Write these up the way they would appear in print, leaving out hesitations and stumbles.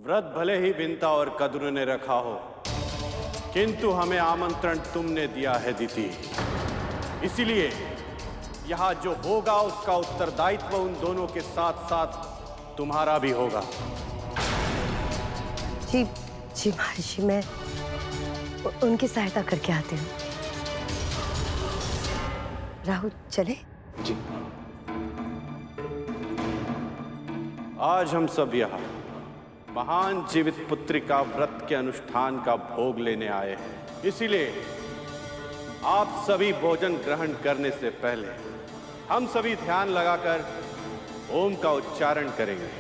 व्रत भले ही विंता और कद्रू ने रखा हो, किंतु हमें आमंत्रण तुमने दिया है दीति। इसीलिए यहां जो होगा उसका उत्तरदायित्व उन दोनों के साथ साथ तुम्हारा भी होगा। जी जी महर्षि, मैं उनकी सहायता करके आती हूँ। राहुल चले? जी। आज हम सब यहाँ महान जीवित पुत्री का व्रत के अनुष्ठान का भोग लेने आए हैं। इसीलिए आप सभी भोजन ग्रहण करने से पहले हम सभी ध्यान लगाकर ओम का उच्चारण करेंगे।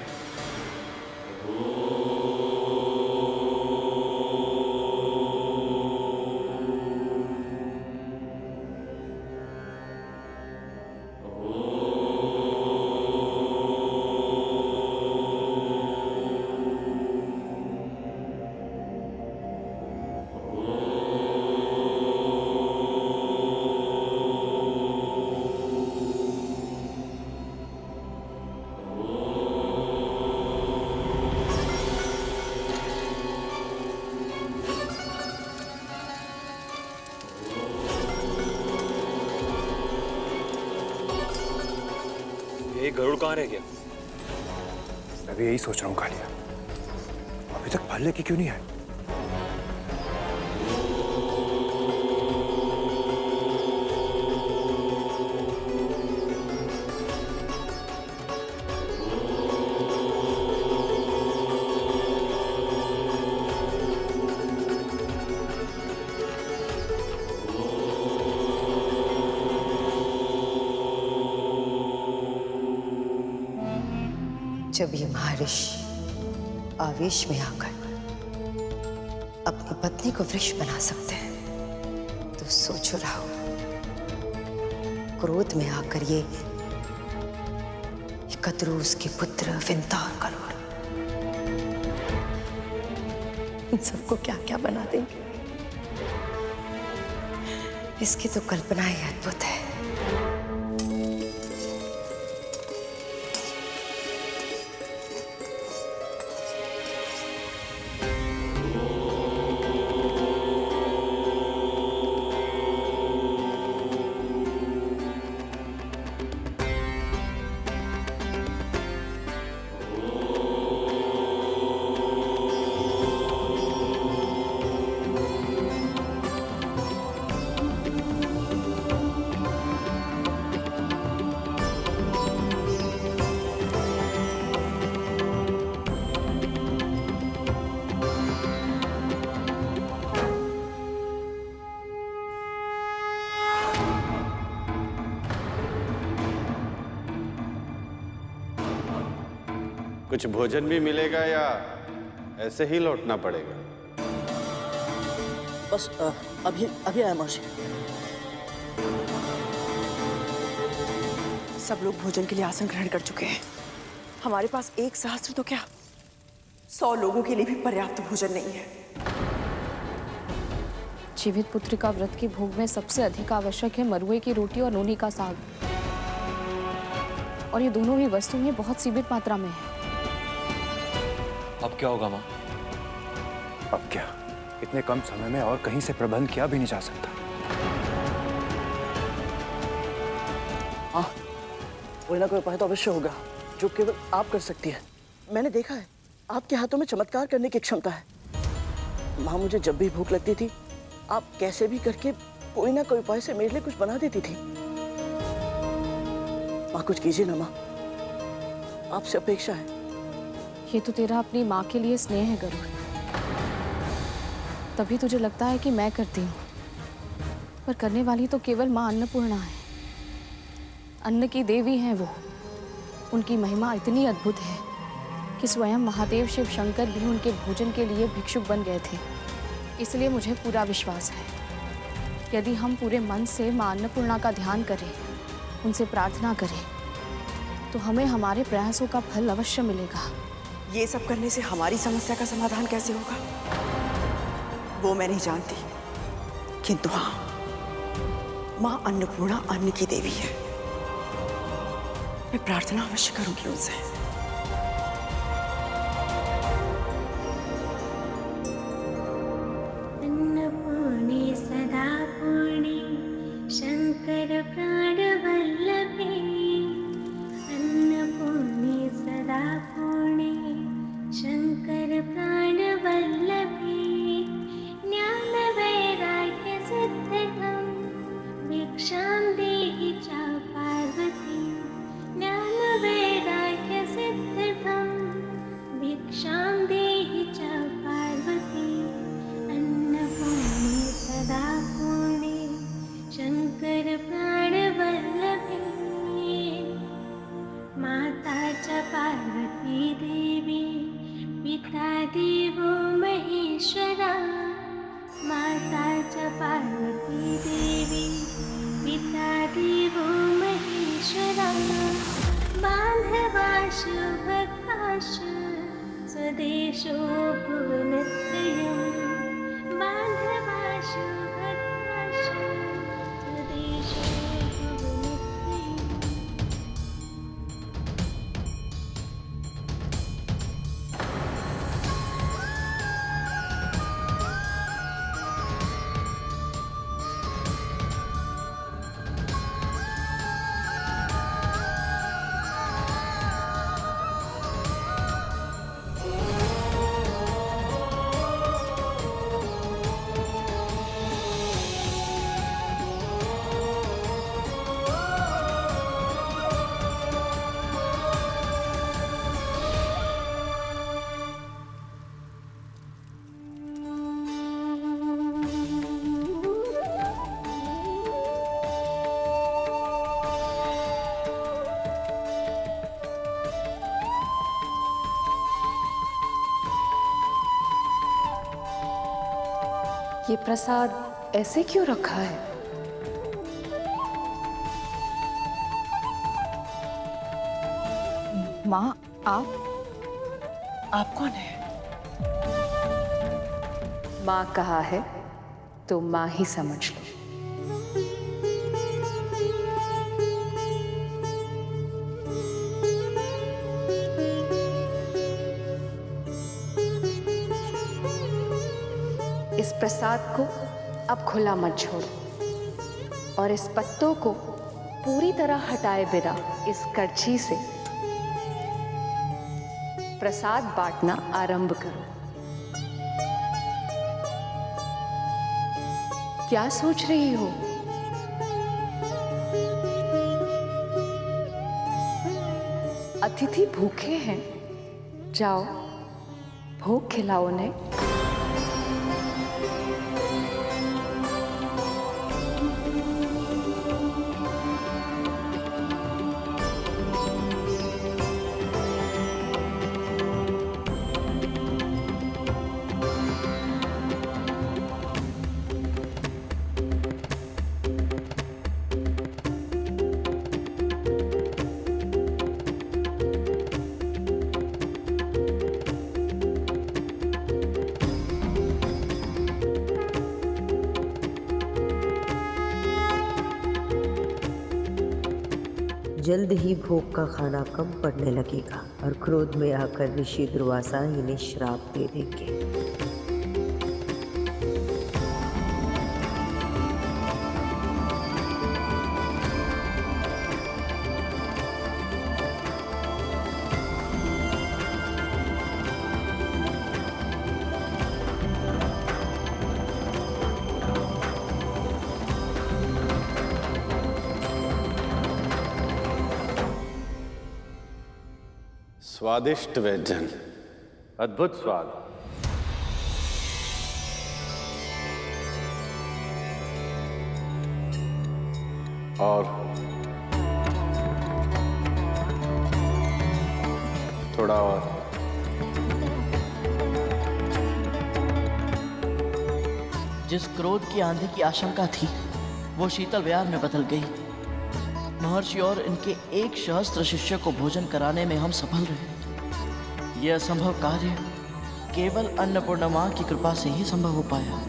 ये गरुड़ कहाँ रह गया? मैं भी यही सोच रहा हूँ कालिया, अभी तक पाल लेके क्यों नहीं आए? जब ये महर्षि आवेश में आकर अपनी पत्नी को वृक्ष बना सकते हैं, तो सोचो राहुल, क्रोध में आकर ये कद्रू, उसके पुत्र विंता और गरुड़, इन सबको क्या क्या बना देंगे, इसकी तो कल्पना ही अद्भुत है। कुछ भोजन भी मिलेगा या ऐसे ही लौटना पड़ेगा? बस अभी आया महर्षि। सब लोग भोजन के लिए आसन ग्रहण कर चुके हैं। हमारे पास 1 सहस्त्र तो क्या 100 लोगों के लिए भी पर्याप्त भोजन नहीं है। जीवित पुत्र का व्रत के भोग में सबसे अधिक आवश्यक है मरुए की रोटी और नोनी का साग, और ये दोनों ही वस्तुएं बहुत सीमित मात्रा में है। अब क्या होगा माँ? अब क्या, इतने कम समय में और कहीं से प्रबंध किया भी नहीं जा सकता। हाँ, कोई ना कोई उपाय तो अवश्य होगा जो केवल आप कर सकती है। मैंने देखा है आपके हाथों में चमत्कार करने की क्षमता है। माँ, मुझे जब भी भूख लगती थी आप कैसे भी करके कोई ना कोई उपाय से मेरे लिए कुछ बना देती थी। माँ, कुछ कीजिए ना माँ, आपसे अपेक्षा है। ये तो तेरा अपनी माँ के लिए स्नेह है गरुड़, तभी तुझे लगता है कि मैं करती हूँ, पर करने वाली तो केवल माँ अन्नपूर्णा है। अन्न की देवी हैं वो। उनकी महिमा इतनी अद्भुत है कि स्वयं महादेव शिव शंकर भी उनके भोजन के लिए भिक्षुक बन गए थे। इसलिए मुझे पूरा विश्वास है, यदि हम पूरे मन से माँ अन्नपूर्णा का ध्यान करें, उनसे प्रार्थना करें, तो हमें हमारे प्रयासों का फल अवश्य मिलेगा। ये सब करने से हमारी समस्या का समाधान कैसे होगा वो मैं नहीं जानती, किंतु हाँ, माँ अन्नपूर्णा अन्न की देवी है। मैं प्रार्थना अवश्य करूंगी उनसे। प्राणवल्लभे ज्ञानवैराग्यसिद्धिदं भिक्षां देहि च पार्वती ज्ञानवैराग्यसिद्धिदं भिक्षां देहि च पार्वती अन्नपूर्णे सदा पूर्णे शङ्कर प्राणवल्लभे माता च पार्वती देवी पिता देवो महेश्वरा माता च पार्वती देवी पिता देवो महेश्वरा बान्धवाशु भक्ताशु स्वदेशो भुवनत्रयं बान्धवाशु भक्ताशु स्वदेशो भुवनत्रयम् ये प्रसाद ऐसे क्यों रखा है? माँ, आप कौन है? माँ कहा है तो माँ ही समझ लो। इस प्रसाद को अब खुला मत छोड़ो और इस पत्तों को पूरी तरह हटाए बिना इस करछी से प्रसाद बांटना आरंभ करो। क्या सोच रही हो? अतिथि भूखे हैं, जाओ भोग खिलाओ उन्हें। जल्द ही भोग का खाना कम पड़ने लगेगा और क्रोध में आकर ऋषि दुर्वासा इन्हें श्राप दे देंगे। स्वादिष्ट व्यंजन, अद्भुत स्वाद। और थोड़ा और। जिस क्रोध की आंधी की आशंका थी वो शीतल व्यार में बदल गई। महर्षि और इनके एक सहस्त्र शिष्य को भोजन कराने में हम सफल रहे। यह असंभव कार्य केवल अन्नपूर्णा मां की कृपा से ही संभव हो पाया।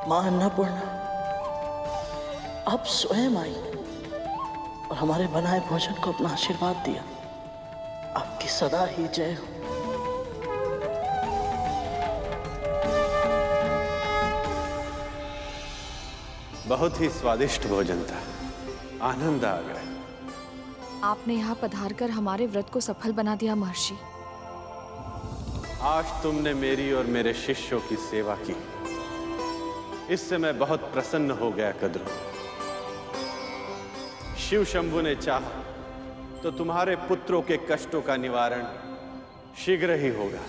मां अन्नपूर्णा, आप स्वयं आई और हमारे बनाए भोजन को अपना आशीर्वाद दिया। आपकी सदा ही जय हो। बहुत ही स्वादिष्ट भोजन था, आनंद आ गया। आपने यहाँ पधारकर हमारे व्रत को सफल बना दिया महर्षि। आज तुमने मेरी और मेरे शिष्यों की सेवा की, इससे मैं बहुत प्रसन्न हो गया कद्रू। शिव शंभु ने चाहा तो तुम्हारे पुत्रों के कष्टों का निवारण शीघ्र ही होगा।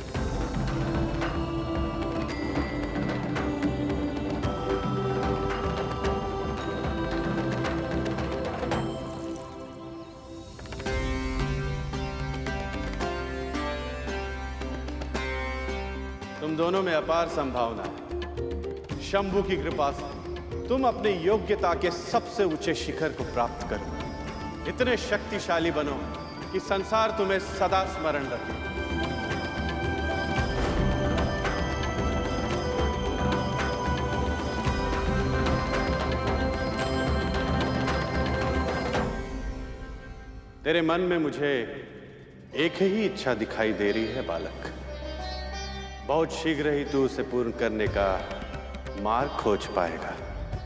तुम दोनों में अपार संभावना है। शंभु की कृपा से तुम अपनी योग्यता के सबसे ऊंचे शिखर को प्राप्त करो। इतने शक्तिशाली बनो कि संसार तुम्हें सदा स्मरण रखे। तेरे मन में मुझे एक ही इच्छा दिखाई दे रही है बालक। बहुत शीघ्र ही तू उसे पूर्ण करने का मार्ग खोज पाएगा।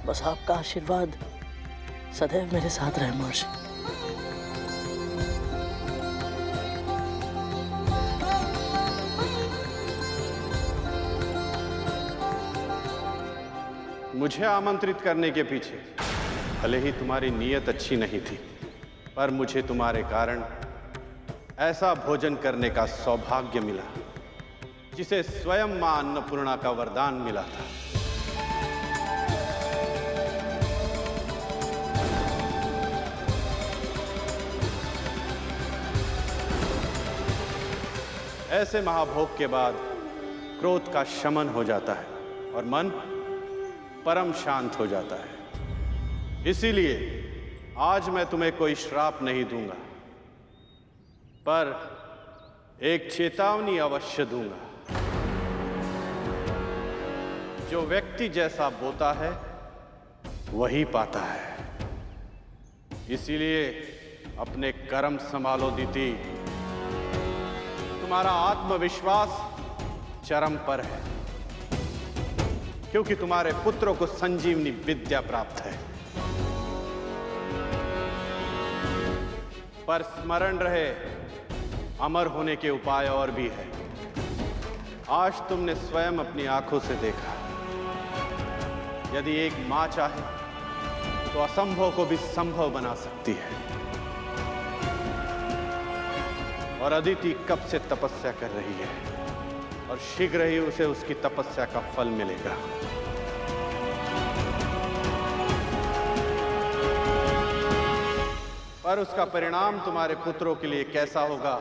बस आपका आशीर्वाद सदैव मेरे साथ रहे महर्षि। मुझे आमंत्रित करने के पीछे भले ही तुम्हारी नीयत अच्छी नहीं थी, पर मुझे तुम्हारे कारण ऐसा भोजन करने का सौभाग्य मिला जिसे स्वयं मां अन्नपूर्णा का वरदान मिला था। ऐसे महाभोग के बाद क्रोध का शमन हो जाता है और मन परम शांत हो जाता है। इसीलिए आज मैं तुम्हें कोई श्राप नहीं दूंगा, पर एक चेतावनी अवश्य दूंगा। जो व्यक्ति जैसा बोता है वही पाता है। इसीलिए अपने कर्म संभालो दीति। तुम्हारा आत्मविश्वास चरम पर है, क्योंकि तुम्हारे पुत्रों को संजीवनी विद्या प्राप्त है। पर स्मरण रहे, अमर होने के उपाय और भी है। आज तुमने स्वयं अपनी आंखों से देखा। यदि एक मां चाहे तो असंभव को भी संभव बना सकती है। और अदिति कब से तपस्या कर रही है और शीघ्र ही उसे उसकी तपस्या का फल मिलेगा। पर उसका परिणाम तुम्हारे पुत्रों के लिए कैसा होगा,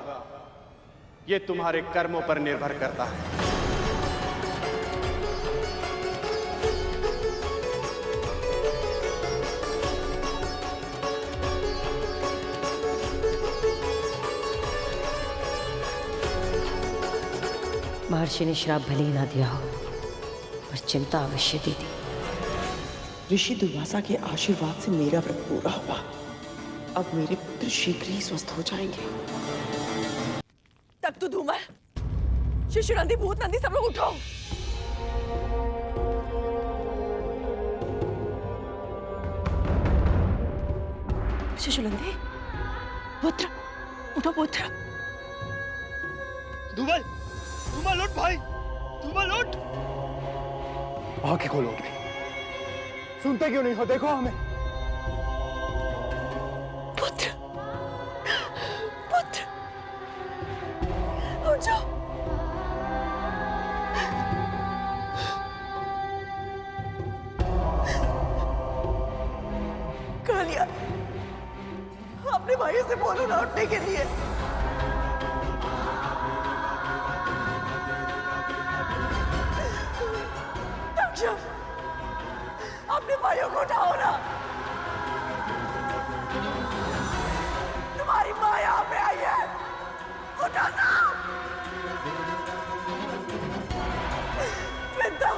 यह तुम्हारे कर्मों पर निर्भर करता है। महर्षि ने श्राप भले ही ना दिया हो, पर चिंता अवश्य दी थी। ऋषि दुर्वासा के आशीर्वाद से मेरा व्रत पूरा हुआ। अब मेरे पुत्र शीघ्र ही स्वस्थ हो जाएंगे। तक तो धूमर, शिशु नंदी, भूत नंदी, सब लोग उठो। शिशु नंदी, पुत्र, उठो पुत्र। धूमल, धूमल उठ भाई, धूमल उठ। आंखें खोलो अपनी। सुनते क्यों नहीं हो? देखो हमें। पुत्र, पुत्र, उठ जाओ। कालिया, अपने भाई से बोलो ना उठने के लिए। दक्षा, अपने भाइयों को उठाओ ना। तुम्हारी माँ यहाँ पे आई है, उठो ना। वृंदा,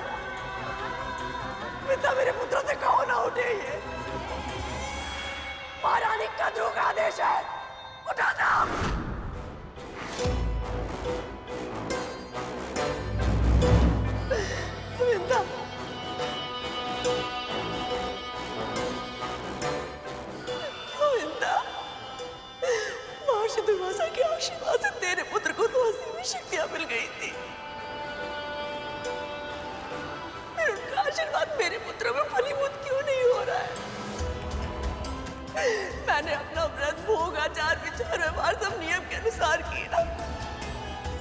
आदेश है, उठा दो। गोविंदा, गोविंदा, महर्षि दुर्वासा के आशीर्वाद से तेरे पुत्र को तो असीम शक्तियां मिल गई थी। फिर उनका आशीर्वाद मेरे पुत्र में फलीभूत क्यों नहीं हो रहा है? मैंने अपना व्रत भोग आचार विचार व्यवहार सब नियम के अनुसार किया।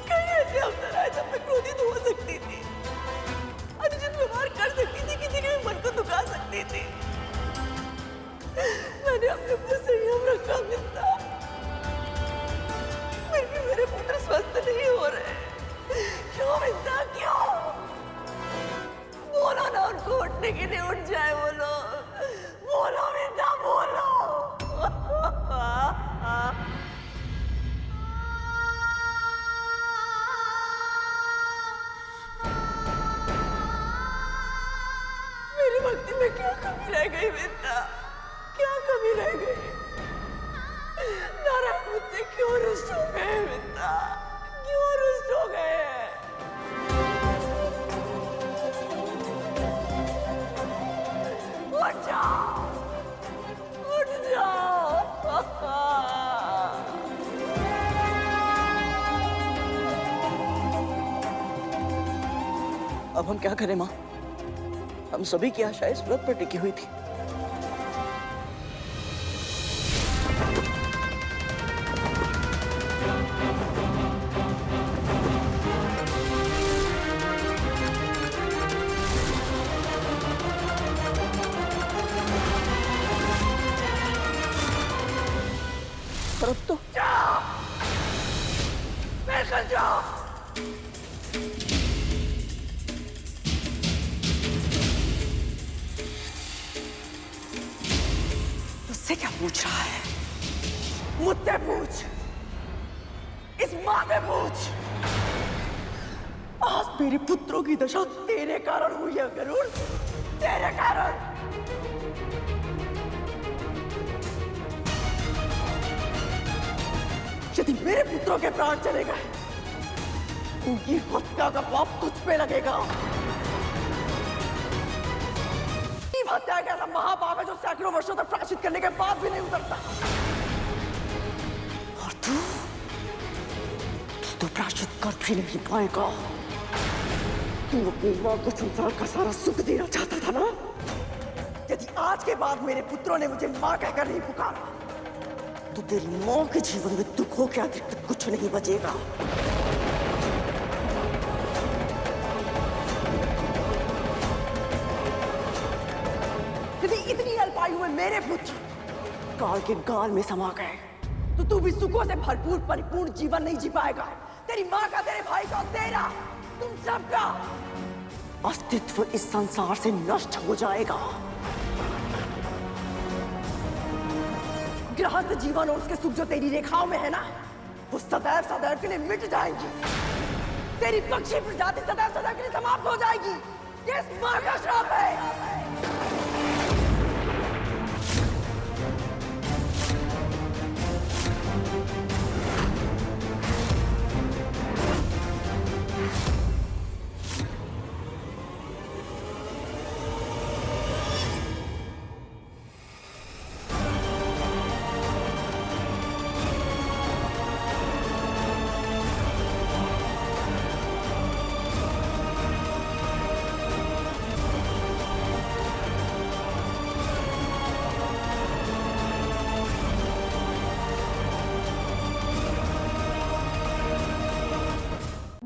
कई ऐसे अवसर आए जब मैं क्रोधित हो सकती थी, अनुचित व्यवहार कर सकती थी, किसी के भी मन को दुखा सकती थी। मैंने अपने ऊपर संयम रखा मिलता, फिर भी मेरे पुत्र स्वस्थ नहीं हो रहे। क्यों मिलता, क्यों? बोलो ना उनको उठने के लिए उठ जाए। बोलो बोलो मिलता, बोलो। मेरी भक्ति में क्या कमी रह गई मिलता, क्या कमी रह गई? नारायण मुझसे क्यों रुष्ट हो गए मिलता, क्यों रुष्ट हो गए? उठ जाओ, उठ जाओ। अब हम क्या करें माँ? हम सभी की आशा इस व्रत पर टिकी हुई थी। पर अब तो जाओ, बिल्कुल जाओ। मुझसे क्या पूछ रहा है? मुझसे पूछ, इस माँ से पूछ। आज मेरे पुत्रों की दशा तेरे कारण हुई है गरुड़, तेरे कारण। यदि मेरे पुत्रों के प्राण चले गए, उनकी हत्या का पाप तुझ पे लगेगा। हत्या एक ऐसा महापाप है जो सैकड़ों वर्षों तक प्रायश्चित करने के बाद भी नहीं उतरता। और तू प्रायश्चित कर भी नहीं पाएगा। तू अपनी मां को संसार का सारा सुख देना चाहता था ना? यदि आज के बाद मेरे पुत्रों ने मुझे मां कहकर नहीं पुकारा, तो तेरी मां के जीवन में दुखों के अतिरिक्त कुछ नहीं बचेगा। यदि इतनी अल्पायु में मेरे पुत्र काल के गाल में समा गए, तो तू भी सुखों से भरपूर परिपूर्ण जीवन नहीं जी पाएगा। तेरी मां का, तेरे भाई का, तेरा, तुम सबका अस्तित्व इस संसार से नष्ट हो जाएगा। गृहस्थ जीवन और उसके सुख जो तेरी रेखाओं में है ना, वो सदैव सदैव के लिए मिट जाएंगी। तेरी पक्षी प्रजाति सदैव सदैव के लिए समाप्त हो जाएगी। ये इस मां का श्राप है।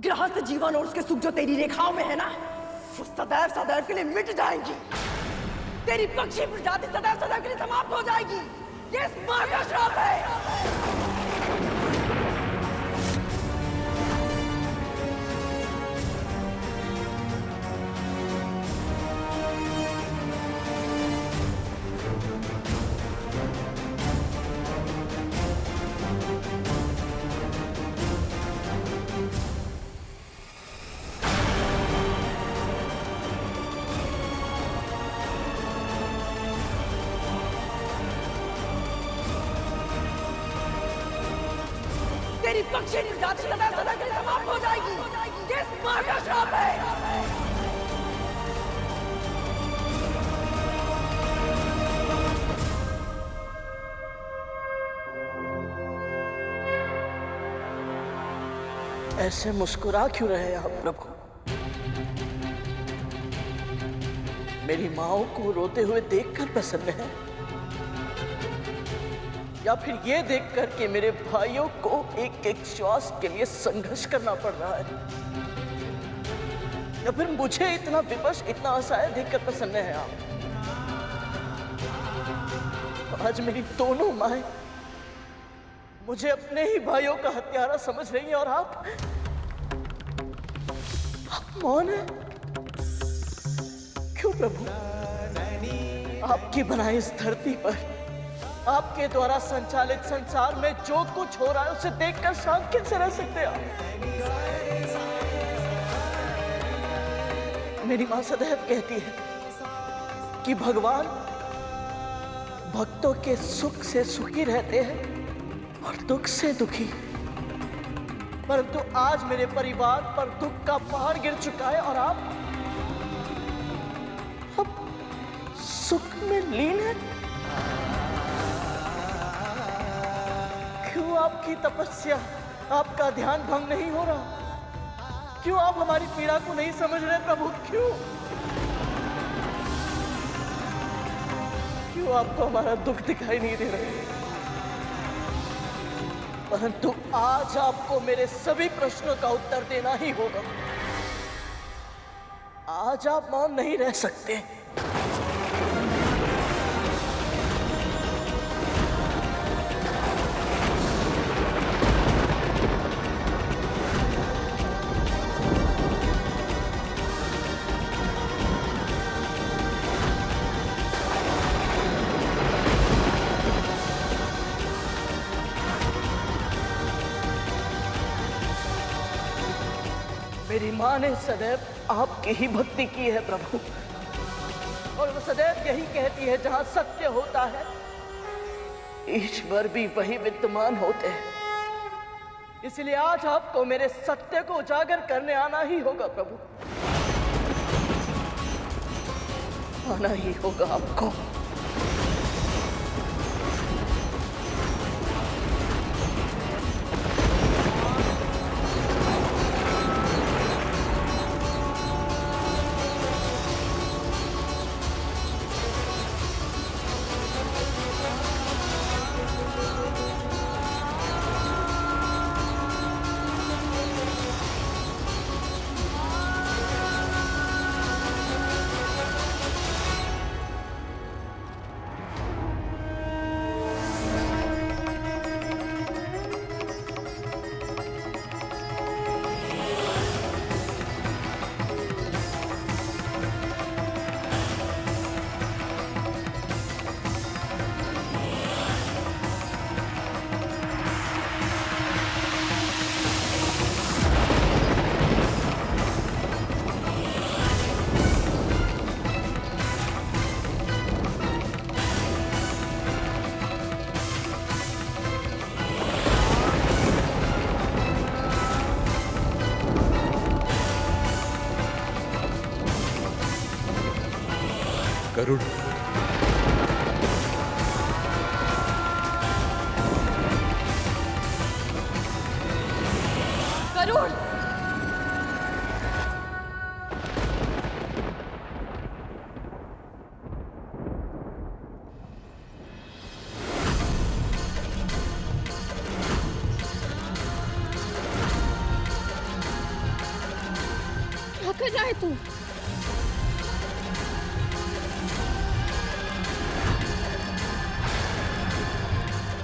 गृहस्थ जीवन और उसके सुख जो तेरी रेखाओं में है ना, वो सदैव सदैव के लिए मिट जाएंगी। तेरी पक्षी प्रजाति सदैव सदैव के लिए समाप्त हो जाएगी। ये इस मां का श्राप है। तेरी बख्शी नहीं जाती, सदा सदा के लिए समाप्त हो जाएगी। किस माँ का श्राप है? ऐसे मुस्कुरा क्यों रहे आप प्रभु? मेरी माओ को रोते हुए देखकर प्रसन्न है, या फिर ये देखकर कि मेरे भाइयों को एक एक श्वास के लिए संघर्ष करना पड़ रहा है, या फिर मुझे इतना विवश, इतना असहाय देखकर प्रसन्न है आप? आज मेरी दोनों माएं मुझे अपने ही भाइयों का हत्यारा समझ रही हैं और आप मौन है क्यों प्रभु? आपकी बनाई इस धरती पर, आपके द्वारा संचालित संसार में जो कुछ हो रहा है उसे देखकर शांत कैसे रह सकते हैं आप? मेरी मां सदैव कहती है कि भगवान भक्तों के सुख से सुखी रहते हैं और दुख से दुखी, परंतु आज मेरे परिवार पर दुख का पहाड़ गिर चुका है और आप सुख में लीन है। क्यों आपकी तपस्या, आपका ध्यान भंग नहीं हो रहा? क्यों आप हमारी पीड़ा को नहीं समझ रहे प्रभु? क्यों आपको हमारा दुख दिखाई नहीं दे रहा? परंतु आज आपको मेरे सभी प्रश्नों का उत्तर देना ही होगा। आज आप मौन नहीं रह सकते। मेरी माँ ने सदैव आपकी ही भक्ति की है प्रभु, और वो सदैव यही कहती है जहां सत्य होता है ईश्वर भी वही विद्यमान होते हैं। इसलिए आज आपको मेरे सत्य को उजागर करने आना ही होगा प्रभु, आना ही होगा आपको। गरुड़, गरुड़, क्या कर रहा है तू?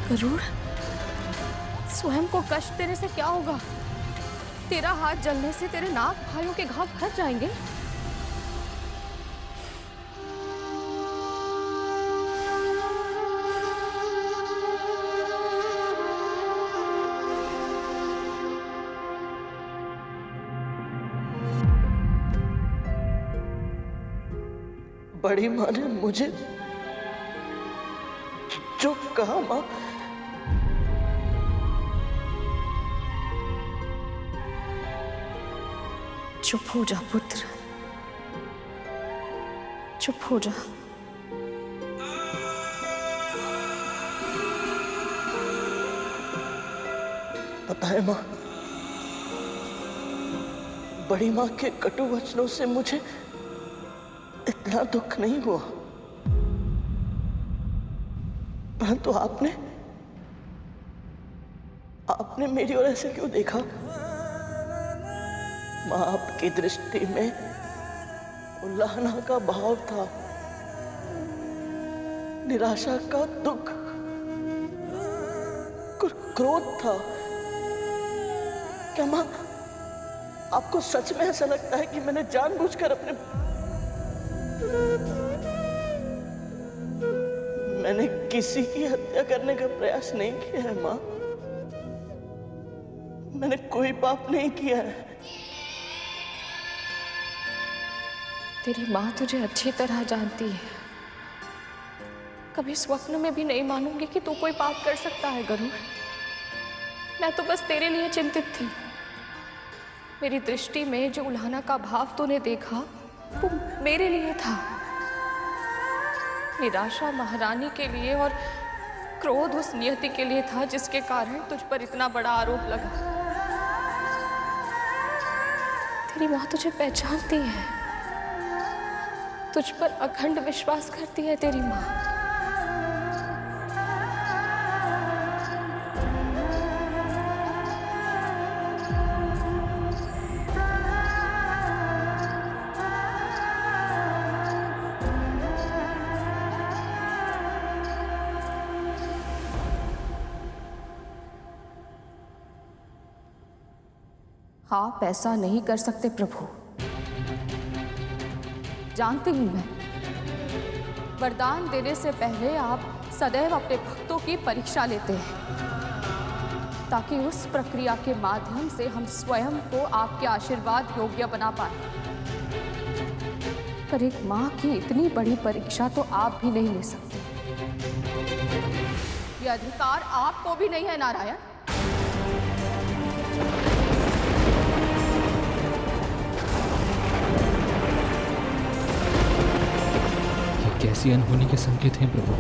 गरुड़, स्वयं को कष्ट देने से क्या होगा? तेरा हाथ जलने से तेरे नाक भाइयों के घाव भर जाएंगे। बड़ी माँ ने मुझे जो कहा माँ, चुप हो जा पुत्र, चुप हो जा। पता है माँ, बड़ी माँ के कटु वचनों से मुझे इतना दुख नहीं हुआ, परंतु आपने मेरी ओर ऐसे क्यों देखा? माँ, आपकी दृष्टि में उल्लाहना का भाव था, निराशा का दुख, क्रोध था। क्या माँ, आपको सच में ऐसा लगता है कि मैंने जानबूझकर मैंने किसी की हत्या करने का प्रयास नहीं किया है माँ? मैंने कोई पाप नहीं किया है। तेरी माँ तुझे अच्छी तरह जानती है। कभी स्वप्न में भी नहीं मानूंगी कि तू कोई पाप कर सकता है गरुड़। मैं तो बस तेरे लिए चिंतित थी। मेरी दृष्टि में जो उल्हाना का भाव तूने देखा वो मेरे लिए था। निराशा महारानी के लिए और क्रोध उस नियति के लिए था जिसके कारण तुझ पर इतना बड़ा आरोप लगा। तेरी माँ तुझे पहचानती है, तुझ पर अखंड विश्वास करती है तेरी माँ। आप ऐसा नहीं कर सकते प्रभु। जानती हूं मैं, वरदान देने से पहले आप सदैव अपने भक्तों की परीक्षा लेते हैं ताकि उस प्रक्रिया के माध्यम से हम स्वयं को आपके आशीर्वाद योग्य बना पाए। पर एक मां की इतनी बड़ी परीक्षा तो आप भी नहीं ले सकते। यह अधिकार आपको भी नहीं है नारायण। कैसी अनहोनी के संकेत हैं प्रभु?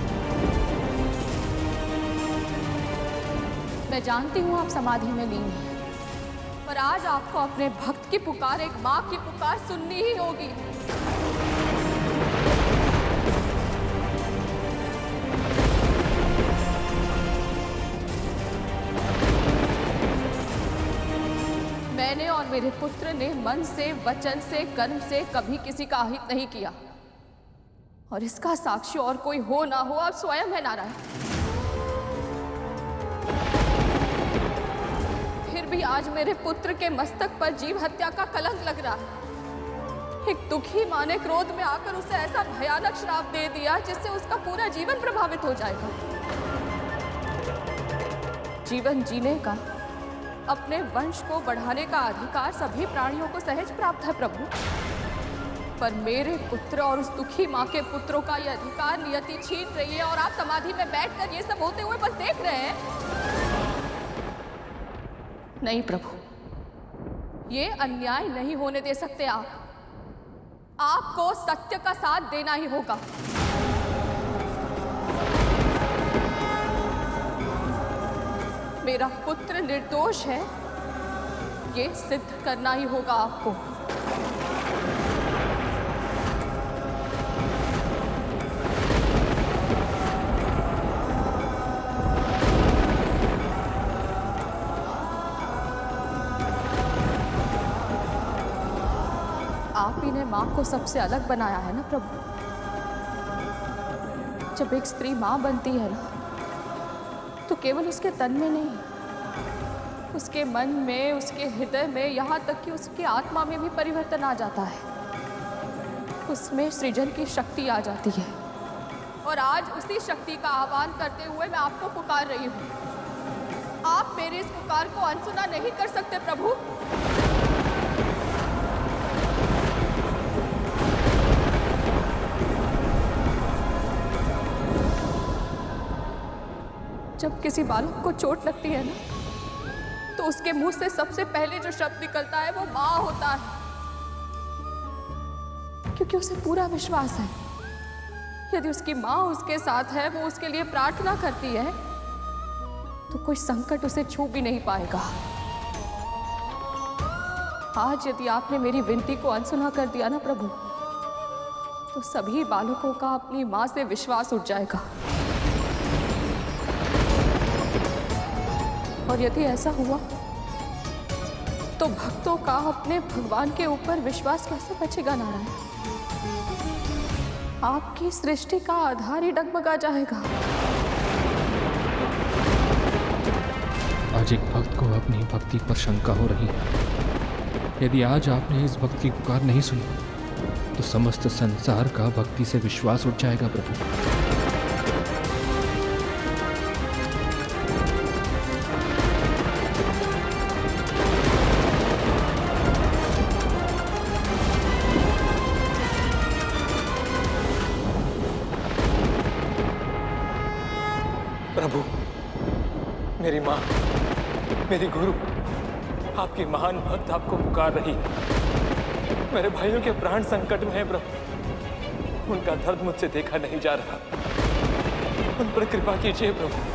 मैं जानती हूँ आप समाधि में लीन हैं, पर आज आपको अपने भक्त की पुकार, एक माँ की पुकार सुननी ही होगी। मैंने और मेरे पुत्र ने मन से, वचन से, कर्म से कभी किसी का अहित नहीं किया, और इसका साक्षी और कोई हो ना हो आप स्वयं है नारायण। फिर भी आज मेरे पुत्र के मस्तक पर जीव हत्या का कलंक लग रहा है। एक दुखी मां ने क्रोध में आकर उसे ऐसा भयानक श्राप दे दिया जिससे उसका पूरा जीवन प्रभावित हो जाएगा। जीवन जीने का, अपने वंश को बढ़ाने का अधिकार सभी प्राणियों को सहज प्राप्त है प्रभु, पर मेरे पुत्र और उस दुखी माँ के पुत्रों का यह अधिकार नियति छीन रही है, और आप समाधि में बैठकर ये सब होते हुए बस देख रहे हैं। नहीं प्रभु, ये अन्याय नहीं होने दे सकते आप। आपको सत्य का साथ देना ही होगा। मेरा पुत्र निर्दोष है, ये सिद्ध करना ही होगा आपको। आप ही ने माँ को सबसे अलग बनाया है ना प्रभु। जब एक स्त्री माँ बनती है ना, तो केवल उसके तन में नहीं, उसके मन में, उसके हृदय में, यहाँ तक कि उसकी आत्मा में भी परिवर्तन आ जाता है। उसमें सृजन की शक्ति आ जाती है, और आज उसी शक्ति का आह्वान करते हुए मैं आपको पुकार रही हूँ। आप मेरी इस पुकार को अनसुना नहीं कर सकते प्रभु। जब किसी बालक को चोट लगती है ना, तो उसके मुंह से सबसे पहले जो शब्द निकलता है वो माँ होता है। क्योंकि उसे पूरा विश्वास है यदि उसकी माँ उसके साथ है, वो उसके लिए प्रार्थना करती है, तो कोई संकट उसे छू भी नहीं पाएगा। आज यदि आपने मेरी विनती को अनसुना कर दिया ना प्रभु, तो सभी बालकों का अपनी माँ से विश्वास उठ जाएगा। और यदि ऐसा हुआ तो भक्तों का अपने भगवान के ऊपर विश्वास कैसे बचेगा नारायण? आपकी सृष्टि का आधार ही डगमगा जाएगा। आज एक भक्त को अपनी भक्ति पर शंका हो रही है। यदि आज आपने इस भक्त की पुकार नहीं सुनी तो समस्त संसार का भक्ति से विश्वास उठ जाएगा प्रभु। प्रभु, मेरी माँ, मेरी गुरु, आपकी महान भक्त आपको पुकार रही है। मेरे भाइयों के प्राण संकट में है प्रभु, उनका दर्द मुझसे देखा नहीं जा रहा, उन पर कृपा कीजिए प्रभु।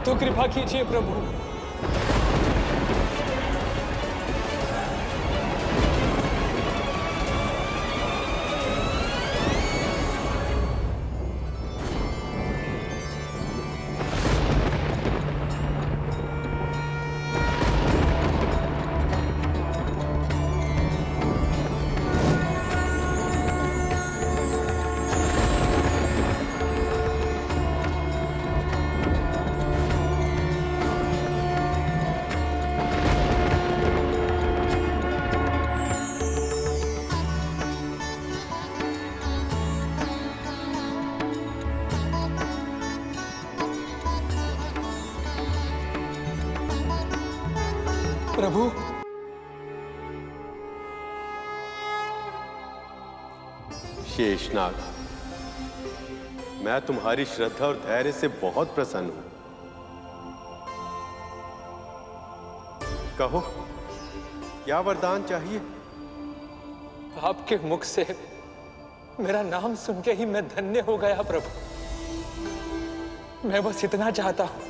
तो कृपा कीजिए प्रभु। प्रभु, शेषनाग, मैं तुम्हारी श्रद्धा और धैर्य से बहुत प्रसन्न हूं। कहो, क्या वरदान चाहिए? आपके मुख से मेरा नाम सुन के ही मैं धन्य हो गया प्रभु। मैं बस इतना चाहता हूं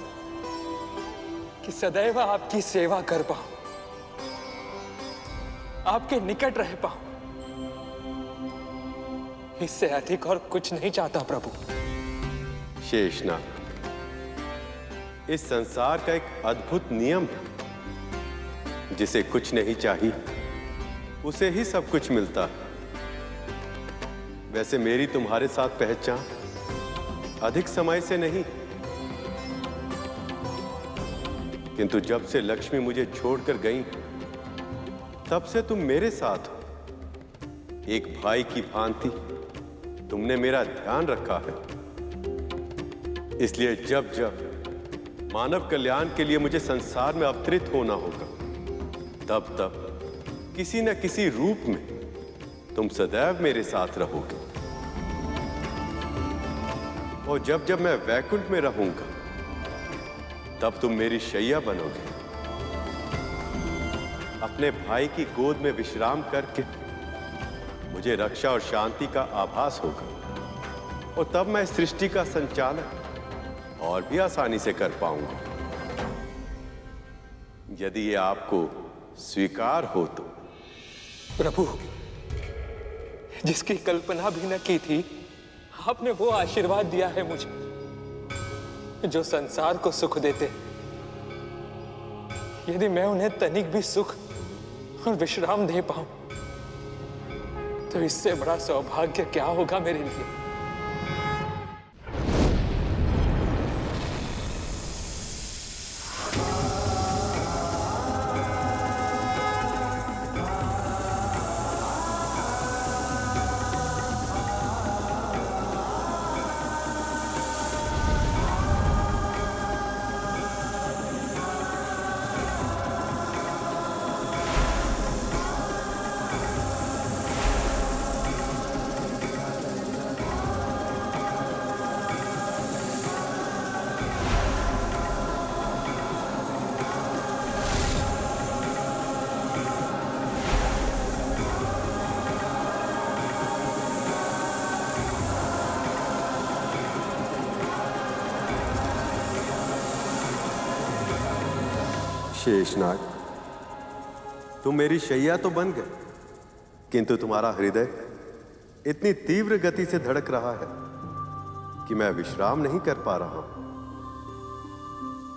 कि सदैव आपकी सेवा कर पाऊं, आपके निकट रह पाऊं। इससे अधिक और कुछ नहीं चाहता प्रभु। शेषनाग, इस संसार का एक अद्भुत नियम है, जिसे कुछ नहीं चाहिए उसे ही सब कुछ मिलता है। वैसे मेरी तुम्हारे साथ पहचान अधिक समय से नहीं, किंतु जब से लक्ष्मी मुझे छोड़कर गई तब से तुम मेरे साथ हो। एक भाई की भांति तुमने मेरा ध्यान रखा है। इसलिए जब जब मानव कल्याण के लिए मुझे संसार में अवतरित होना होगा, तब तब किसी न किसी रूप में तुम सदैव मेरे साथ रहोगे। और जब जब मैं वैकुंठ में रहूंगा, तब तुम मेरी शैया बनोगे। अपने भाई की गोद में विश्राम करके मुझे रक्षा और शांति का आभास होगा, और तब मैं सृष्टि का संचालन और भी आसानी से कर पाऊंगा। यदि ये आपको स्वीकार हो तो। प्रभु, जिसकी कल्पना भी न की थी, आपने वो आशीर्वाद दिया है मुझे जो संसार को सुख देते। यदि मैं उन्हें तनिक भी सुख और विश्राम दे पाऊं, तो इससे बड़ा सौभाग्य क्या होगा मेरे लिए। शेषनाग, तुम मेरी शैया तो बन गए, किंतु तुम्हारा हृदय इतनी तीव्र गति से धड़क रहा है कि मैं विश्राम नहीं कर पा रहा हूं।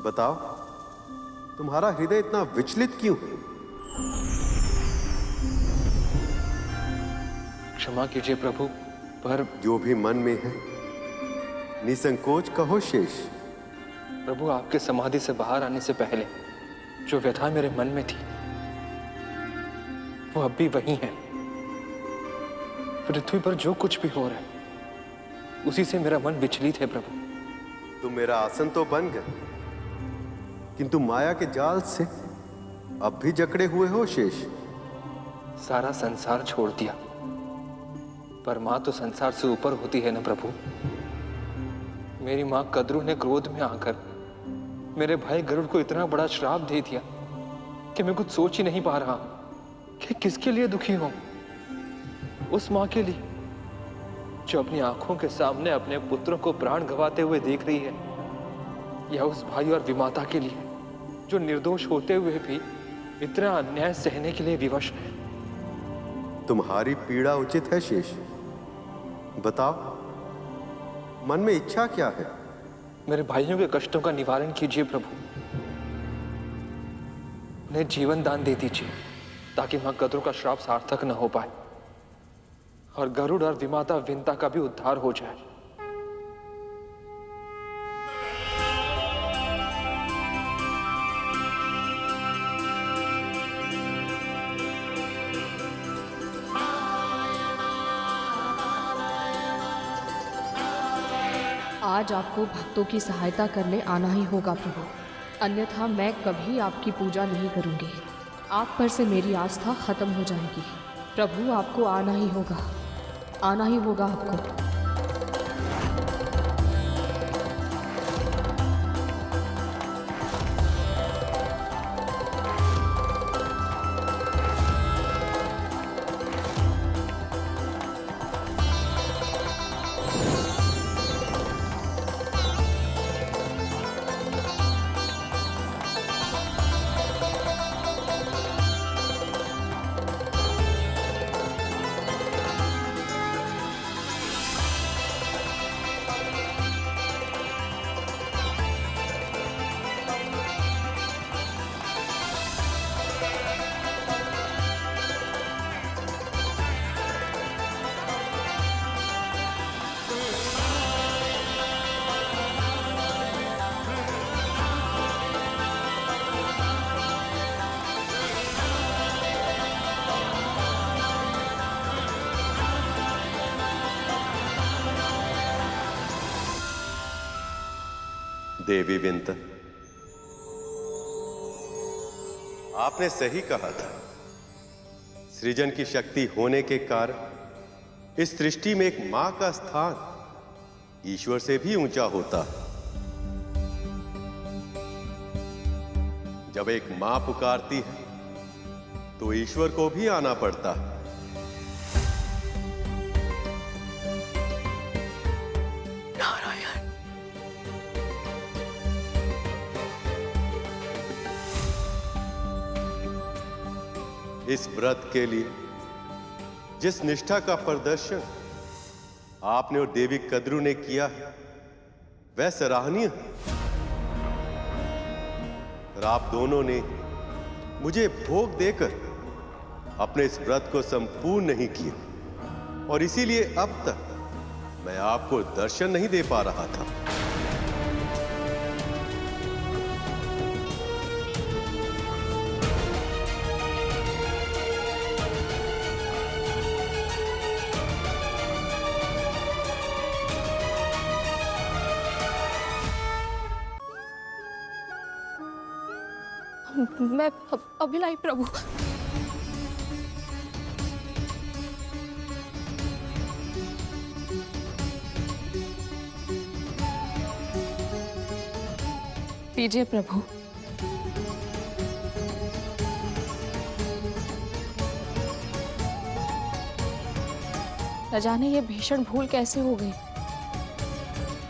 बताओ, तुम्हारा हृदय इतना विचलित क्यों है? क्षमा कीजिए प्रभु, पर जो भी मन में है निसंकोच कहो शेष। प्रभु, आपके समाधि से बाहर आने से पहले जो व्यथा मेरे मन में थी वो अब भी वही है। पृथ्वी पर जो कुछ भी हो रहा है उसी से मेरा मन विचलित है प्रभु। तुम मेरा आसन तो बन गए, किंतु माया के जाल से अब भी जकड़े हुए हो शेष। सारा संसार छोड़ दिया, पर मां तो संसार से ऊपर होती है ना प्रभु। मेरी मां कद्रू ने क्रोध में आकर मेरे भाई गरुड़ को इतना बड़ा श्राप दे दिया कि मैं कुछ सोच ही नहीं पा रहा कि किसके लिए दुखी हूं। उस मां के लिए जो अपनी आंखों के सामने अपने पुत्रों को प्राण गंवाते हुए देख रही है, या उस भाई और विमाता के लिए जो निर्दोष होते हुए भी इतना अन्याय सहने के लिए विवश है। तुम्हारी पीड़ा उचित है शेष। बताओ, मन में इच्छा क्या है? मेरे भाइयों के कष्टों का निवारण कीजिए प्रभु। उन्हें जीवन दान दे दीजिए ताकि मां कद्रू का श्राप सार्थक न हो पाए और गरुड़ और विमाता विंता का भी उद्धार हो जाए। आज आपको भक्तों की सहायता करने आना ही होगा प्रभु, अन्यथा मैं कभी आपकी पूजा नहीं करूंगी। आप पर से मेरी आस्था खत्म हो जाएगी। प्रभु, आपको आना ही होगा, आना ही होगा आपको। देवी विंता, आपने सही कहा था। सृजन की शक्ति होने के कारण इस सृष्टि में एक मां का स्थान ईश्वर से भी ऊंचा होता है। जब एक मां पुकारती है तो ईश्वर को भी आना पड़ता है। इस व्रत के लिए जिस निष्ठा का प्रदर्शन आपने और देवी कद्रू ने किया है वह सराहनीय है। और आप दोनों ने मुझे भोग देकर अपने इस व्रत को संपूर्ण नहीं किया और इसीलिए अब तक मैं आपको दर्शन नहीं दे पा रहा था। मैं अभिलाई प्रभु। लीजिए प्रभु। न जाने ये भीषण भूल कैसे हो गई,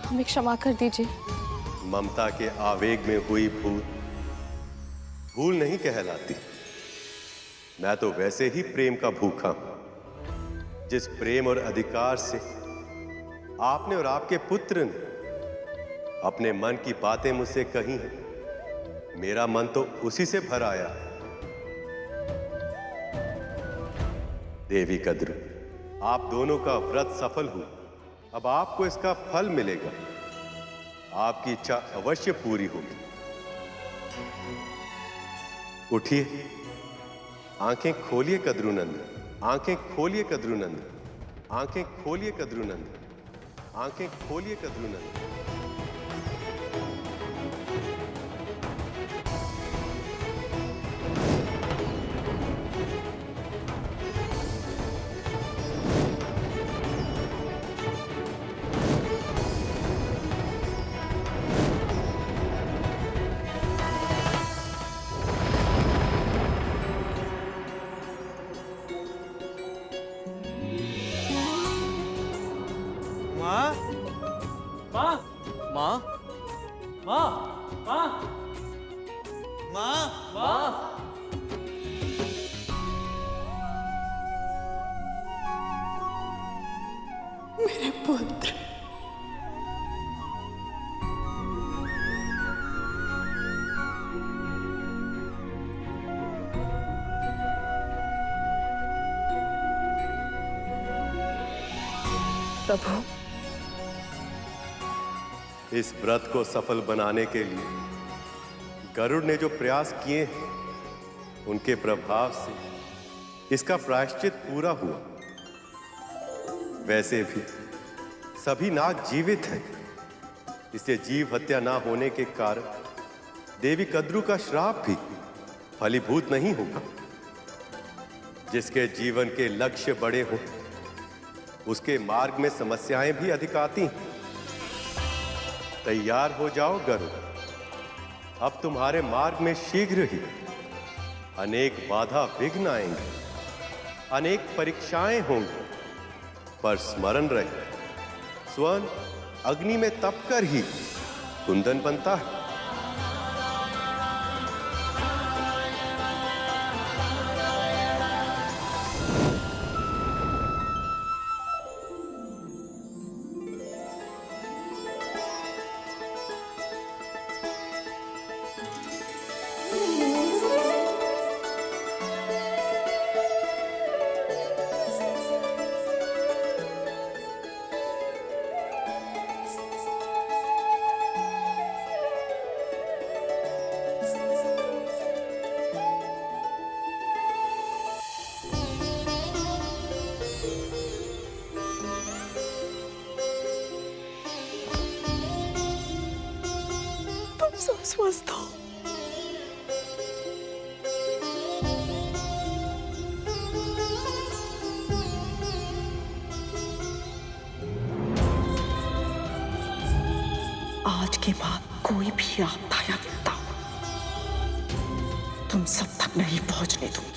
हमें क्षमा कर दीजिए। ममता के आवेग में हुई भूल भूल नहीं कहलाती। मैं तो वैसे ही प्रेम का भूखा हूं, जिस प्रेम और अधिकार से आपने और आपके पुत्र ने अपने मन की बातें मुझसे कही हैं, मेरा मन तो उसी से भर आया है। देवी कद्रू, आप दोनों का व्रत सफल हुआ। अब आपको इसका फल मिलेगा। आपकी इच्छा अवश्य पूरी होगी। उठिए, आंखें खोलिए कद्रूनंदन, आंखें खोलिए कद्रूनंदन, आंखें खोलिए कद्रूनंदन, आंखें खोलिए कद्रूनंदन। मेरे पुत्र, प्रभु, इस व्रत को सफल बनाने के लिए गरुड़ ने जो प्रयास किए हैं, उनके प्रभाव से इसका प्रायश्चित पूरा हुआ। वैसे भी सभी नाग जीवित हैं, इससे जीव हत्या ना होने के कारण देवी कद्रू का श्राप भी फलीभूत नहीं होगा। जिसके जीवन के लक्ष्य बड़े हों, उसके मार्ग में समस्याएं भी अधिक आती हैं। तैयार हो जाओ गरुड़, अब तुम्हारे मार्ग में शीघ्र ही अनेक बाधा विघ्न आएंगे, अनेक परीक्षाएं होंगी, पर स्मरण रहे, स्वर्ण अग्नि में तपकर ही कुंदन बनता है। स्वस्थ हो। आज के बाद कोई भी आपदा या विपदा तुम सब तक नहीं पहुंचने दूंगी।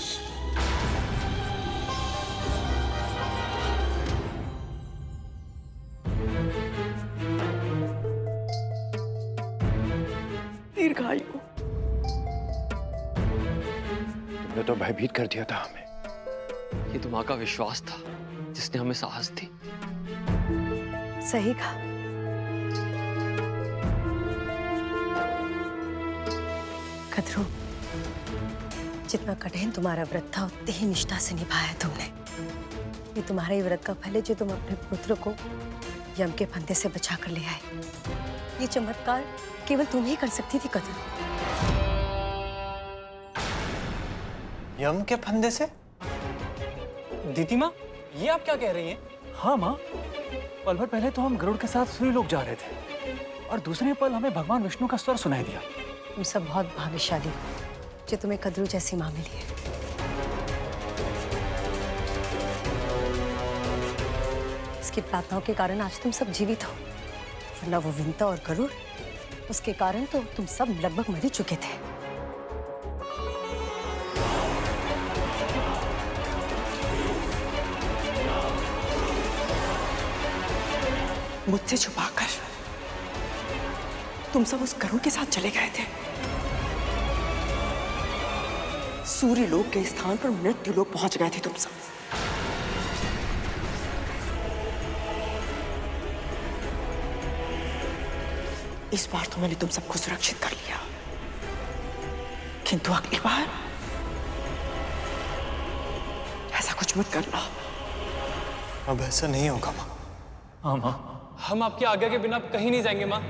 दीर्घायु। तुमने तो भयभीत कर दिया था हमें। ये तो माँ का विश्वास था जिसने हमें साहस दी। सही कहा। कद्रू, जितना कठिन तुम्हारा व्रत था उतनी ही निष्ठा से निभाया तुमने। ये तुम्हारे ही व्रत का फल है जो तुम अपने पुत्र को यम के फंदे से बचा कर ले आए। ये चमत्कार केवल तुम ही कर सकती थी कद्रू। यम के फंदे से? दीदी माँ, ये आप क्या कह रही हैं? हाँ माँ, पल भर पहले तो हम गरुड़ के साथ सूर्य लोक जा रहे थे और दूसरे पल हमें भगवान विष्णु का स्वर सुनाई दिया। तुम सब बहुत भाग्यशाली हो जो तुम्हें कद्रू जैसी माँ मिली है। इसकी प्रार्थनाओं के कारण आज तुम सब जीवित हो, वरना वो विंता और गरुड़, उसके कारण तो तुम सब लगभग मर ही चुके थे। मुझसे छुपाकर तुम सब उस गरुड़ के साथ चले गए थे। सूर्य लोक के स्थान पर मृत्यु लोक पहुंच गए थे तुम सब। इस बार तो मैंने तुम सबको सुरक्षित कर लिया, किंतु अगली बार ऐसा कुछ मत करना। अब ऐसा नहीं होगा माँ। हाँ माँ, हम आपकी आज्ञा के बिना कहीं नहीं जाएंगे माँ।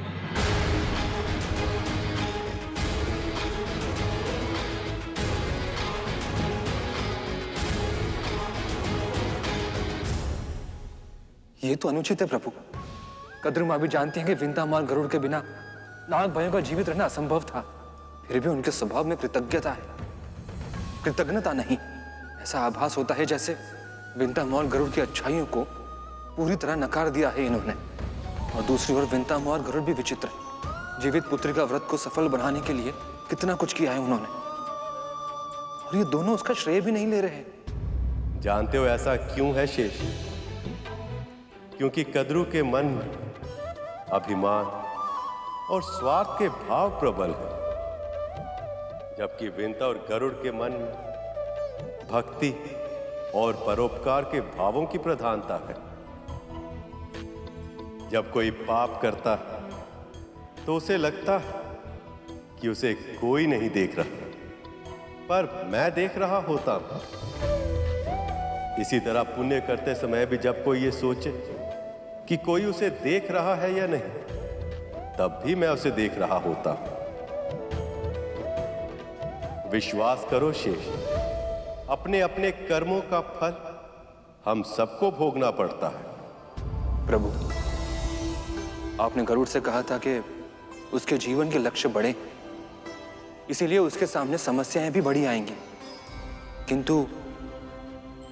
ये तो अनुचित है प्रभु। कद्रू माँ भी जानती हैं कि विंता माल गरुड़ के बिना नाग भाइयों का जीवित रहना असंभव था। फिर भी उनके स्वभाव में कृतज्ञता है, कृतज्ञता नहीं। ऐसा आभास होता है जैसे विंता मौल गरुड़ की अच्छाइयों को पूरी तरह नकार दिया है इन्होंने। और दूसरी ओर विंता मौल गरुड़ भी विचित्र है। जीवित पुत्री का व्रत को सफल बनाने के लिए कितना कुछ किया है उन्होंने, और ये दोनों उसका श्रेय भी नहीं ले रहे। जानते हो ऐसा क्यों है शेष? क्योंकि कद्रू के मन में अभिमान और स्वार्थ के भाव प्रबल है, जबकि विंता और गरुड़ के मन में भक्ति और परोपकार के भावों की प्रधानता है। जब कोई पाप करता है तो उसे लगता है कि उसे कोई नहीं देख रहा, पर मैं देख रहा होता हूं। इसी तरह पुण्य करते समय भी जब कोई ये सोचे कि कोई उसे देख रहा है या नहीं, तब भी मैं उसे देख रहा होता हूं। विश्वास करो शेष, अपने अपने कर्मों का फल हम सबको भोगना पड़ता है। प्रभु, आपने गरुड़ से कहा था कि उसके जीवन के लक्ष्य बड़े, इसीलिए उसके सामने समस्याएं भी बड़ी आएंगी। किंतु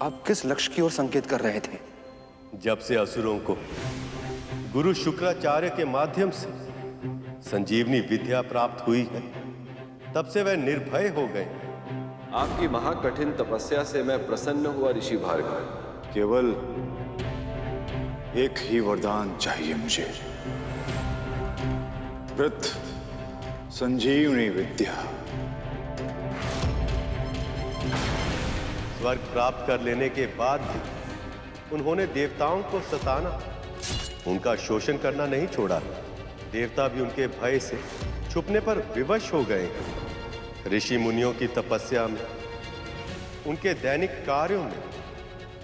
आप किस लक्ष्य की ओर संकेत कर रहे थे? जब से असुरों को गुरु शुक्राचार्य के माध्यम से संजीवनी विद्या प्राप्त हुई है, तब से वह निर्भय हो गए। आपकी महाकठिन तपस्या से मैं प्रसन्न हुआ ऋषि भार्गव। केवल एक ही वरदान चाहिए मुझे, वृत्त संजीवनी विद्या। स्वर्ग प्राप्त कर लेने के बाद भी उन्होंने देवताओं को सताना, उनका शोषण करना नहीं छोड़ा। देवता भी उनके भय से छुपने पर विवश हो गए। ऋषि मुनियों की तपस्या में, उनके दैनिक कार्यों में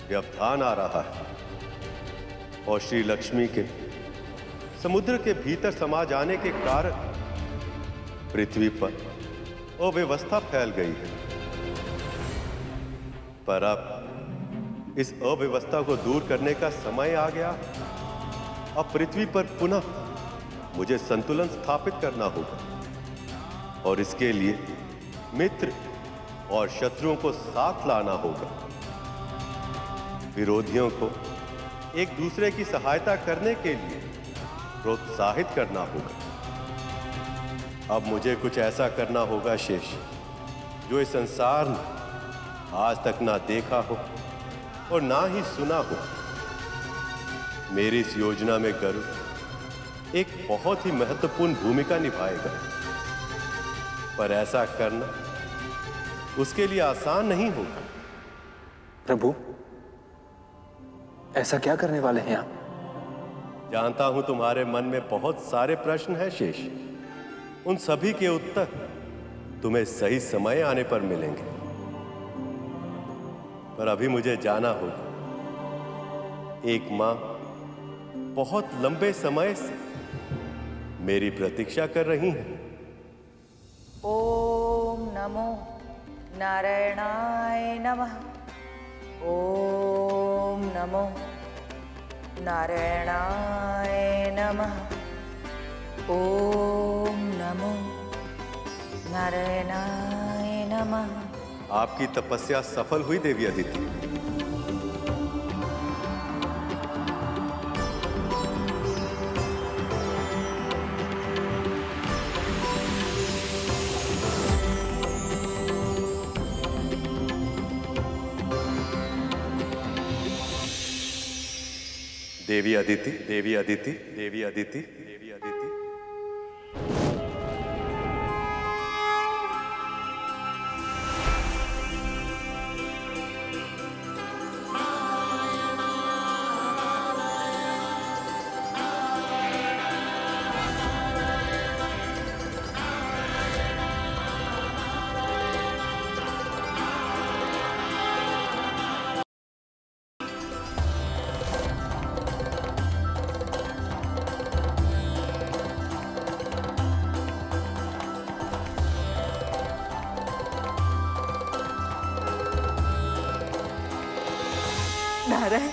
व्यवधान आ रहा है, और श्री लक्ष्मी के समुद्र के भीतर समा जाने के कारण पृथ्वी पर अव्यवस्था फैल गई है। पर अब इस अव्यवस्था को दूर करने का समय आ गया। अब पृथ्वी पर पुनः मुझे संतुलन स्थापित करना होगा, और इसके लिए मित्र और शत्रुओं को साथ लाना होगा। विरोधियों को एक दूसरे की सहायता करने के लिए प्रोत्साहित करना होगा। अब मुझे कुछ ऐसा करना होगा शेष, जो इस संसार ने आज तक ना देखा हो और ना ही सुना हो। मेरी इस योजना में गरुड़ एक बहुत ही महत्वपूर्ण भूमिका निभाएगा, पर ऐसा करना उसके लिए आसान नहीं होगा। प्रभु, ऐसा क्या करने वाले हैं आप? जानता हूं तुम्हारे मन में बहुत सारे प्रश्न हैं शेष। उन सभी के उत्तर तुम्हें सही समय आने पर मिलेंगे, पर अभी मुझे जाना होगा। एक मां बहुत लंबे समय से मेरी प्रतीक्षा कर रही हैं। ओम नमो नारायणाय नमः। ओम नमो नारायणाय नमः। ओम नमो नारायणाय नमः। आपकी तपस्या सफल हुई देवी अदिति। देवी अदिति, देवी अदिति, देवी अदिति, देवी अदिति। नारायण,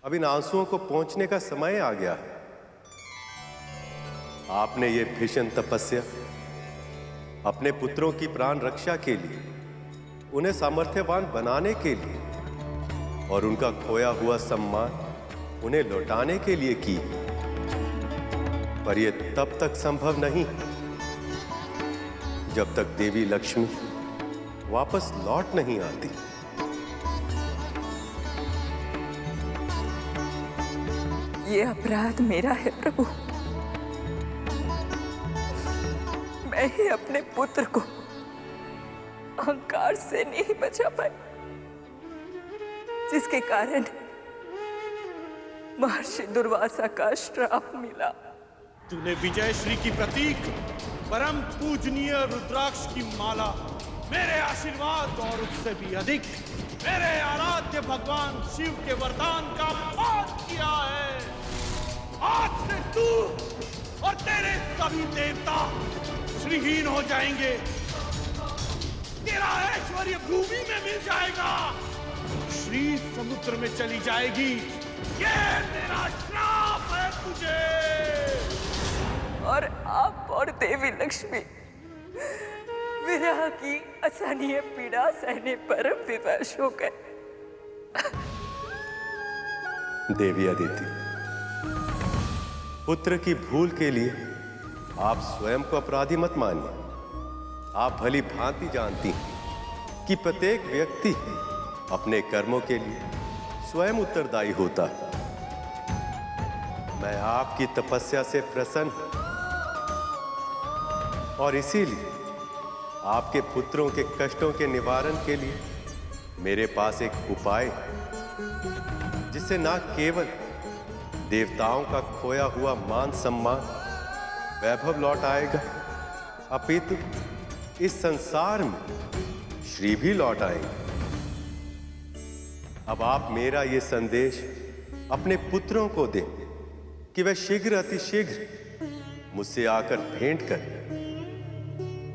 अब इन आंसुओं को पहुंचने का समय आ गया है। आपने ये भीषण तपस्या अपने पुत्रों की प्राण रक्षा के लिए, उन्हें सामर्थ्यवान बनाने के लिए और उनका खोया हुआ सम्मान उन्हें लौटाने के लिए की, पर यह तब तक संभव नहीं जब तक देवी लक्ष्मी वापस लौट नहीं आती। ये अपराध मेरा है प्रभु। मैं ही अपने पुत्र को अहंकार से नहीं बचा पाई, जिसके कारण महर्षि दुर्वासा का श्राप मिला। तूने विजय श्री की प्रतीक परम पूजनीय रुद्राक्ष की माला मेरे आशीर्वाद और उससे भी अधिक मेरे आराध्य भगवान शिव के वरदान का पाठ किया है। आज से तू और तेरे सभी देवता श्रीहीन हो जाएंगे। तेरा ऐश्वर्य भूमि में मिल जाएगा, श्री समुद्र में चली जाएगी। ये मेरा श्राप है तुझे। और आप और देवी लक्ष्मी विरह की असहनीय पीड़ा सहने पर विवश हो गए। देवी अदिति, पुत्र की भूल के लिए आप स्वयं को अपराधी मत मानिए। आप भली भांति जानती हैं कि प्रत्येक व्यक्ति अपने कर्मों के लिए स्वयं उत्तरदायी होता है। मैं आपकी तपस्या से प्रसन्न हूं और इसीलिए आपके पुत्रों के कष्टों के निवारण के लिए मेरे पास एक उपाय है, जिससे न केवल देवताओं का खोया हुआ मान सम्मान वैभव लौट आएगा, अपितु इस संसार में श्री भी लौट आएंगे। अब आप मेरा ये संदेश अपने पुत्रों को दें कि वे शीघ्र अतिशीघ्र मुझसे आकर भेंट करें,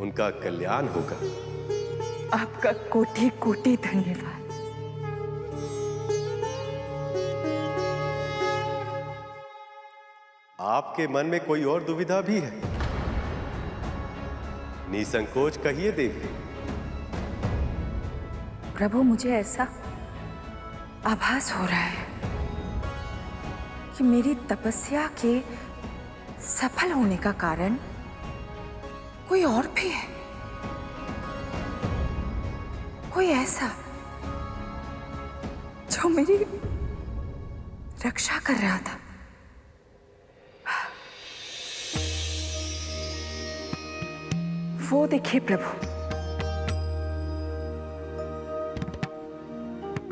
उनका कल्याण होगा। आपका कोटि कोटि धन्यवाद। आपके मन में कोई और दुविधा भी है? निसंकोच कहिए देवी। प्रभु, मुझे ऐसा आभास हो रहा है कि मेरी तपस्या के सफल होने का कारण कोई और भी है, कोई ऐसा जो मेरी रक्षा कर रहा था। वो देखिए प्रभु।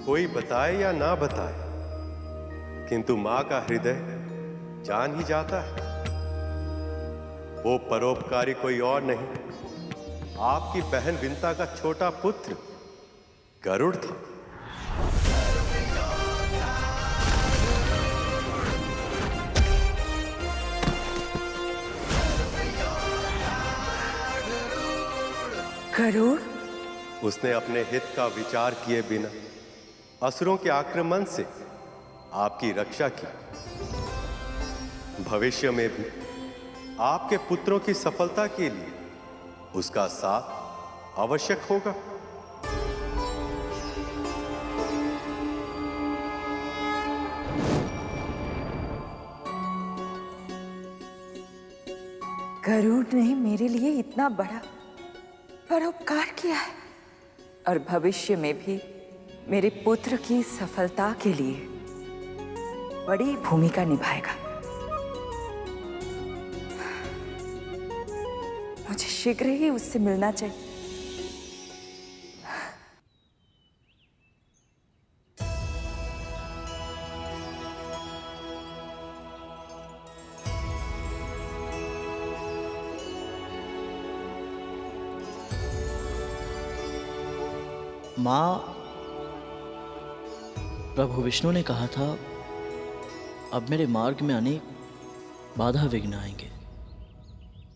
कोई बताए या ना बताए, किंतु मां का हृदय जान ही जाता है। वो परोपकारी कोई और नहीं, आपकी बहन विंता का छोटा पुत्र गरुड़ था। गरुड़? उसने अपने हित का विचार किए बिना असुरों के आक्रमण से आपकी रक्षा की। भविष्य में भी आपके पुत्रों की सफलता के लिए उसका साथ आवश्यक होगा। गरुड़ ने मेरे लिए इतना बड़ा परोपकार किया है और भविष्य में भी मेरे पुत्र की सफलता के लिए बड़ी भूमिका निभाएगा। मुझे शीघ्र ही उससे मिलना चाहिए। माँ, प्रभु विष्णु ने कहा था अब मेरे मार्ग में अनेक बाधा विघ्न आएंगे,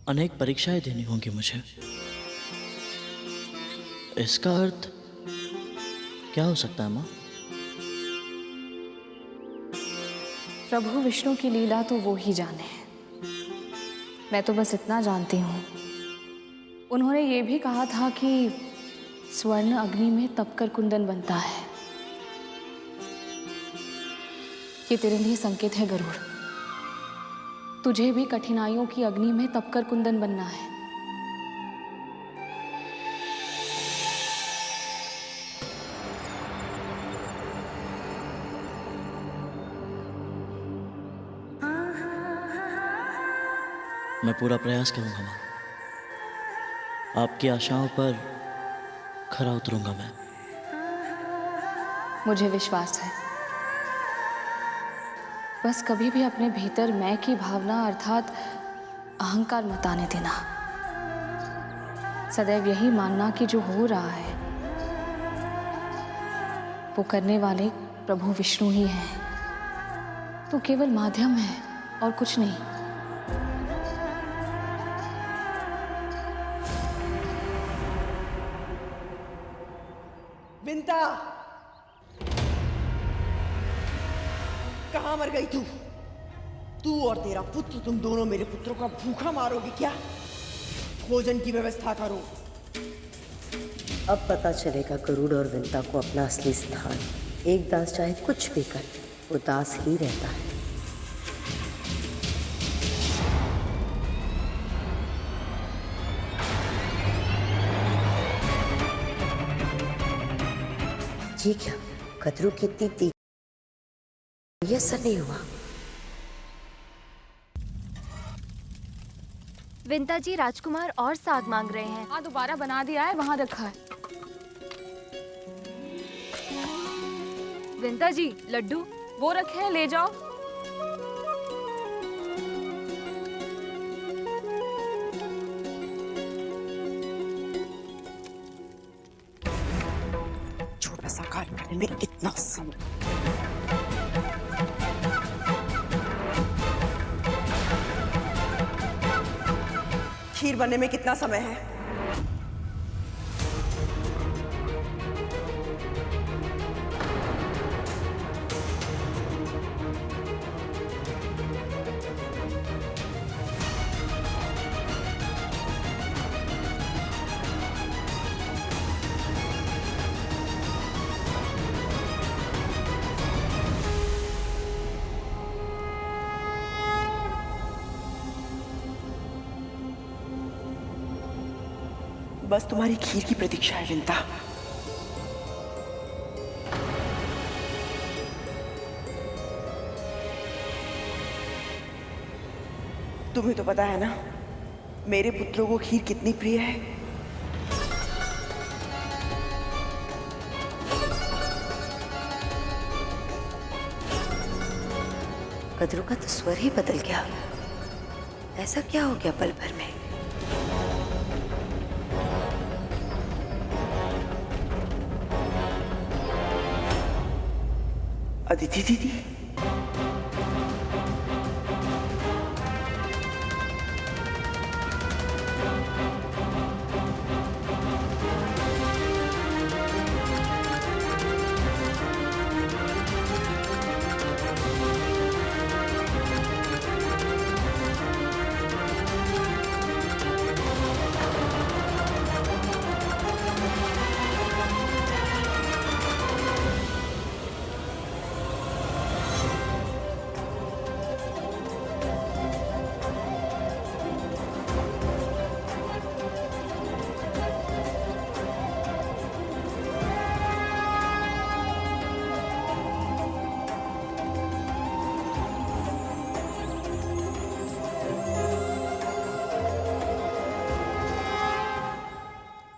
अनेक परीक्षाएं देनी होंगी मुझे। इसका अर्थ क्या हो सकता है माँ? प्रभु विष्णु की लीला तो वो ही जाने। मैं तो बस इतना जानती हूँ, उन्होंने ये भी कहा था कि स्वर्ण अग्नि में तपकर कुंदन बनता है। ये तेरे लिए संकेत है गरुड़, तुझे भी कठिनाइयों की अग्नि में तपकर कुंदन बनना है। मैं पूरा प्रयास करूंगा माँ। आपकी आशाओं पर खरा उतरूंगा मैं। मुझे विश्वास है। बस कभी भी अपने भीतर मैं की भावना अर्थात अहंकार मत आने देना। सदैव यही मानना कि जो हो रहा है वो करने वाले प्रभु विष्णु ही हैं। तो केवल माध्यम है और कुछ नहीं। विंता, कहाँ मर गई तू? तू और तेरा पुत्र, तुम दोनों मेरे पुत्रों का भूखा मारोगे क्या? भोजन की व्यवस्था करो। अब पता चलेगा गरुड़ और विंता को अपना असली स्थान। एक दास चाहे कुछ भी करे, वो दास ही रहता है। ये क्या, कदरू की इतनी तीखी? ये असर नहीं हुआ। विंता जी, राजकुमार और साग मांग रहे हैं। हाँ, दोबारा बना दिया है, वहां रखा है। विंता जी, लड्डू वो रखे हैं, ले जाओ। छोटा सा कार्य करने में इतना समय। खीर बनने में कितना समय है? बस तुम्हारी खीर की प्रतीक्षा है विंता। तुम्हें तो पता है ना मेरे पुत्रों को खीर कितनी प्रिय है। कदरू का तो स्वर ही बदल गया। ऐसा क्या हो गया पल भर में? अदिति दीदी,